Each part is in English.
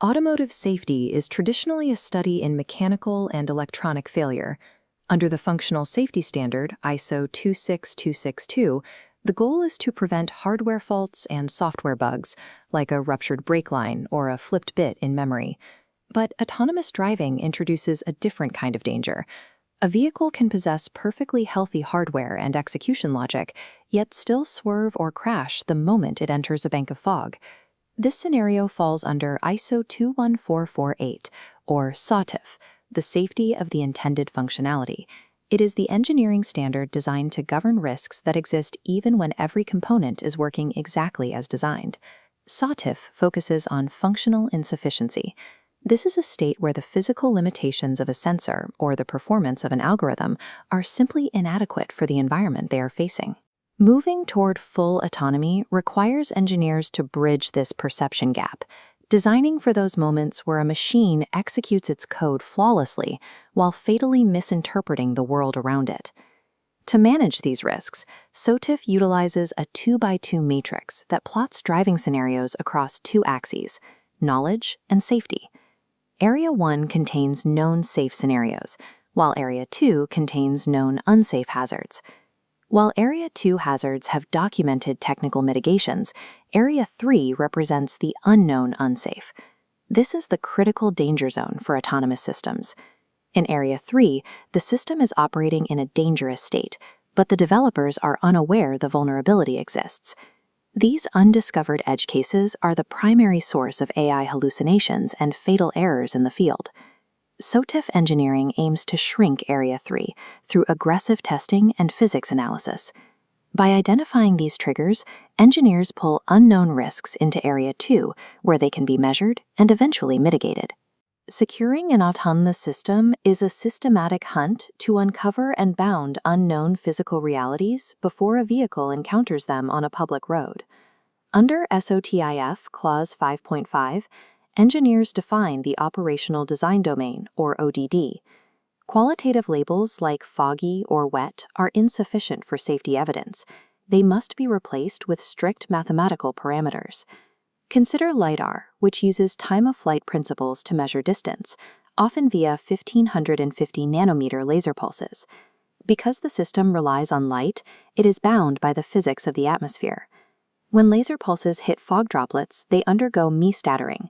Automotive safety is traditionally a study in mechanical and electronic failure. Under the Functional Safety Standard, ISO 26262, the goal is to prevent hardware faults and software bugs, like a ruptured brake line or a flipped bit in memory. But autonomous driving introduces a different kind of danger. A vehicle can possess perfectly healthy hardware and execution logic, yet still swerve or crash the moment it enters a bank of fog. This scenario falls under ISO 21448, or SOTIF, the safety of the intended functionality. It is the engineering standard designed to govern risks that exist even when every component is working exactly as designed. SOTIF focuses on functional insufficiency. This is a state where the physical limitations of a sensor or the performance of an algorithm are simply inadequate for the environment they are facing. Moving toward full autonomy requires engineers to bridge this perception gap, designing for those moments where a machine executes its code flawlessly while fatally misinterpreting the world around it. To manage these risks, SOTIF utilizes a 2x2 matrix that plots driving scenarios across two axes, knowledge and safety. Area 1 contains known safe scenarios, while Area 2 contains known unsafe hazards. While Area 2 hazards have documented technical mitigations, Area 3 represents the unknown unsafe. This is the critical danger zone for autonomous systems. In Area 3, the system is operating in a dangerous state, but the developers are unaware the vulnerability exists. These undiscovered edge cases are the primary source of AI hallucinations and fatal errors in the field. SOTIF engineering aims to shrink Area 3 through aggressive testing and physics analysis. By identifying these triggers, engineers pull unknown risks into Area 2, where they can be measured and eventually mitigated. Securing an autonomous system is a systematic hunt to uncover and bound unknown physical realities before a vehicle encounters them on a public road. Under SOTIF Clause 5.5, engineers define the Operational Design Domain, or ODD. Qualitative labels like foggy or wet are insufficient for safety evidence. They must be replaced with strict mathematical parameters. Consider LiDAR, which uses time-of-flight principles to measure distance, often via 1550 nanometer laser pulses. Because the system relies on light, it is bound by the physics of the atmosphere. When laser pulses hit fog droplets, they undergo me-scattering.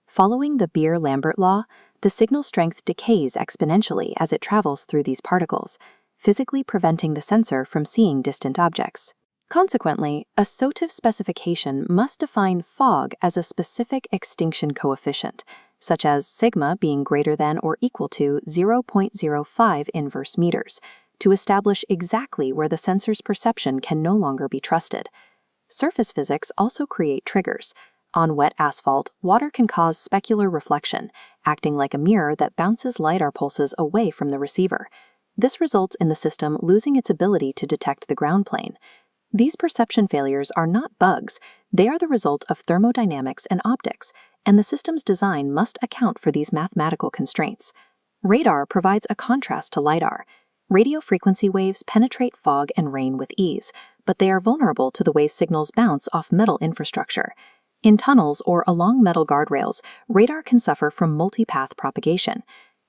Following the Beer-Lambert law, the signal strength decays exponentially as it travels through these particles, physically preventing the sensor from seeing distant objects. Consequently, a SOTIF specification must define fog as a specific extinction coefficient, such as sigma being greater than or equal to 0.05 inverse meters, to establish exactly where the sensor's perception can no longer be trusted. Surface physics also create triggers. On wet asphalt, water can cause specular reflection, acting like a mirror that bounces LiDAR pulses away from the receiver. This results in the system losing its ability to detect the ground plane. These perception failures are not bugs, they are the result of thermodynamics and optics, and the system's design must account for these mathematical constraints. Radar provides a contrast to LiDAR. Radio frequency waves penetrate fog and rain with ease, but they are vulnerable to the way signals bounce off metal infrastructure. In tunnels or along metal guardrails, radar can suffer from multipath propagation.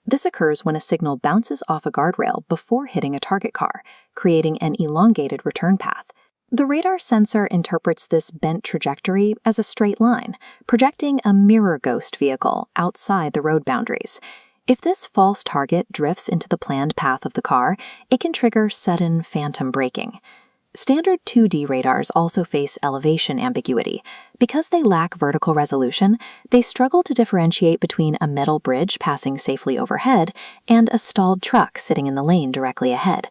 This occurs when a signal bounces off a guardrail before hitting a target car, creating an elongated return path. The radar sensor interprets this bent trajectory as a straight line, projecting a mirror ghost vehicle outside the road boundaries. If this false target drifts into the planned path of the car, it can trigger sudden phantom braking. Standard 2D radars also face elevation ambiguity. Because they lack vertical resolution, they struggle to differentiate between a metal bridge passing safely overhead and a stalled truck sitting in the lane directly ahead.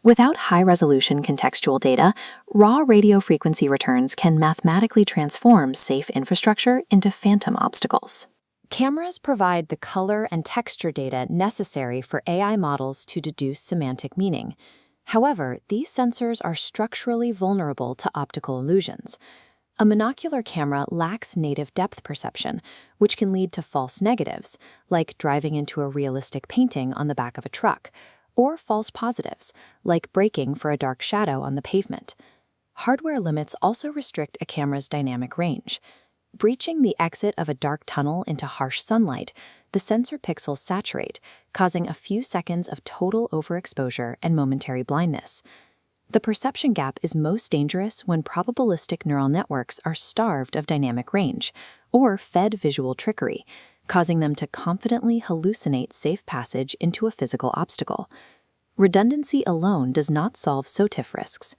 Without high-resolution contextual data, raw radio frequency returns can mathematically transform safe infrastructure into phantom obstacles. Cameras provide the color and texture data necessary for AI models to deduce semantic meaning. However, these sensors are structurally vulnerable to optical illusions. A monocular camera lacks native depth perception, which can lead to false negatives, like driving into a realistic painting on the back of a truck, or false positives, like braking for a dark shadow on the pavement. Hardware limits also restrict a camera's dynamic range. Breaching the exit of a dark tunnel into harsh sunlight, the sensor pixels saturate, causing a few seconds of total overexposure and momentary blindness. The perception gap is most dangerous when probabilistic neural networks are starved of dynamic range or fed visual trickery, causing them to confidently hallucinate safe passage into a physical obstacle. Redundancy alone does not solve SOTIF risks.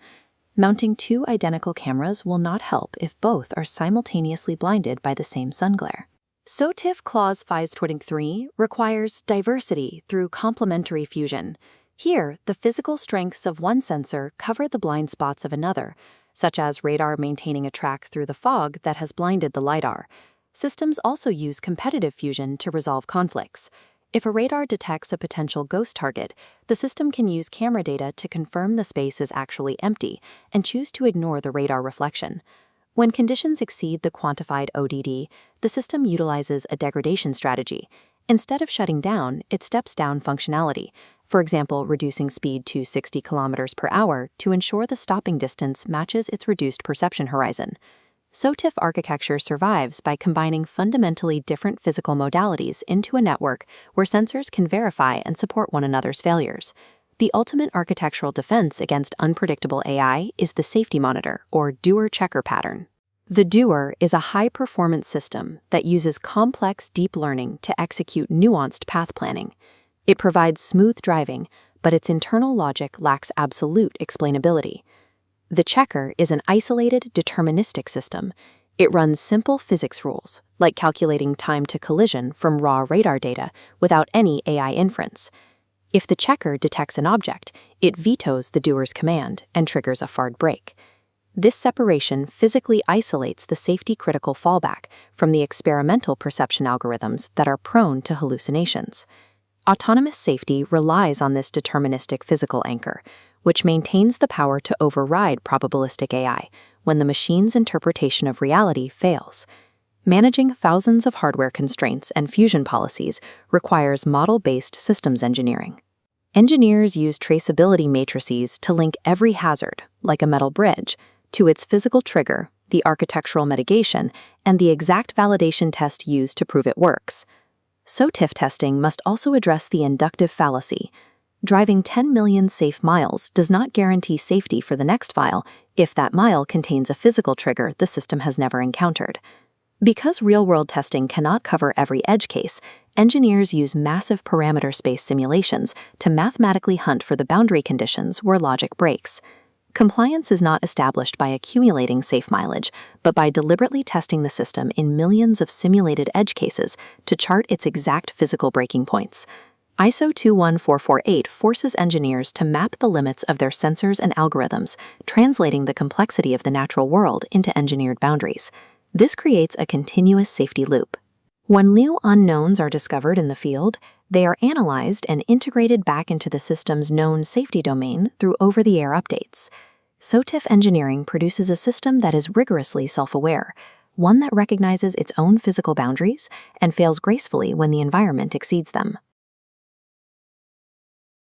Mounting two identical cameras will not help if both are simultaneously blinded by the same sun glare. SOTIF Clause 523 requires diversity through complementary fusion. Here, the physical strengths of one sensor cover the blind spots of another, such as radar maintaining a track through the fog that has blinded the LiDAR. Systems also use competitive fusion to resolve conflicts. If a radar detects a potential ghost target, the system can use camera data to confirm the space is actually empty and choose to ignore the radar reflection. When conditions exceed the quantified ODD, the system utilizes a degradation strategy. Instead of shutting down, it steps down functionality, for example, reducing speed to 60 km per hour to ensure the stopping distance matches its reduced perception horizon. SOTIF architecture survives by combining fundamentally different physical modalities into a network where sensors can verify and support one another's failures. The ultimate architectural defense against unpredictable AI is the safety monitor, or Doer-Checker pattern. The Doer is a high-performance system that uses complex deep learning to execute nuanced path planning. It provides smooth driving, but its internal logic lacks absolute explainability. The checker is an isolated, deterministic system. It runs simple physics rules, like calculating time to collision from raw radar data without any AI inference. If the checker detects an object, it vetoes the doer's command and triggers a hard brake. This separation physically isolates the safety-critical fallback from the experimental perception algorithms that are prone to hallucinations. Autonomous safety relies on this deterministic physical anchor, which maintains the power to override probabilistic AI when the machine's interpretation of reality fails. Managing thousands of hardware constraints and fusion policies requires model-based systems engineering. Engineers use traceability matrices to link every hazard, like a metal bridge, to its physical trigger, the architectural mitigation, and the exact validation test used to prove it works. SOTIF testing must also address the inductive fallacy. Driving 10 million safe miles does not guarantee safety for the next mile if that mile contains a physical trigger the system has never encountered. Because real-world testing cannot cover every edge case, engineers use massive parameter space simulations to mathematically hunt for the boundary conditions where logic breaks. Compliance is not established by accumulating safe mileage, but by deliberately testing the system in millions of simulated edge cases to chart its exact physical breaking points. ISO 21448 forces engineers to map the limits of their sensors and algorithms, translating the complexity of the natural world into engineered boundaries. This creates a continuous safety loop. When new unknowns are discovered in the field, they are analyzed and integrated back into the system's known safety domain through over-the-air updates. SOTIF engineering produces a system that is rigorously self-aware, one that recognizes its own physical boundaries and fails gracefully when the environment exceeds them.